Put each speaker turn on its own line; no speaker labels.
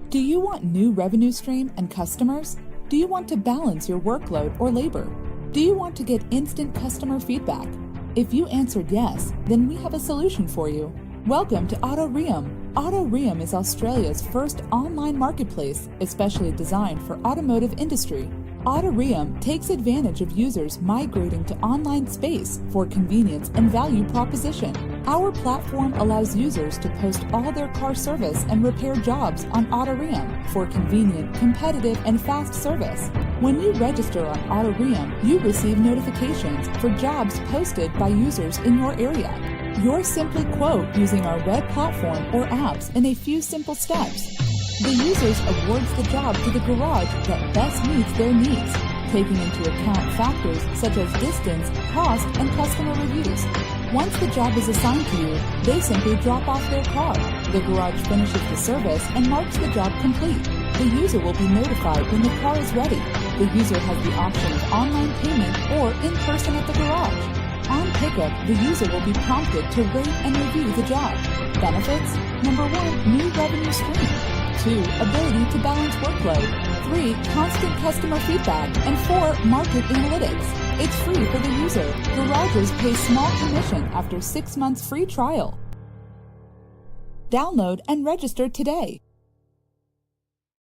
Do you want new revenue stream and customers? Do you want to balance your workload or labor? Do you want to get instant customer feedback? If you answered yes, then we have a solution for you. Welcome to Autoreum. Autoreum is Australia's first online marketplace, especially designed for automotive industry. Autoreum takes advantage of users migrating to online space for convenience and value proposition. Our platform allows users to post all their car service and repair jobs on Autoreum for convenient, competitive, and fast service. When you register on Autoreum, you receive notifications for jobs posted by users in your area. You're simply quote using our web platform or apps in a few simple steps. The users awards the job to the garage that best meets their needs, taking into account factors such as distance, cost, and customer reviews. Once the job is assigned to you, they simply drop off their car. The garage finishes the service and marks the job complete. The user will be notified when the car is ready. The user has the option of online payment or in person at the garage. On pickup, the user will be prompted to rate and review the job. Benefits: number 1, new revenue stream. 2, ability to balance workload. 3, constant customer feedback. And 4, market analytics. It's free for the user. Garages pay small commission after 6 months free trial. Download and register today.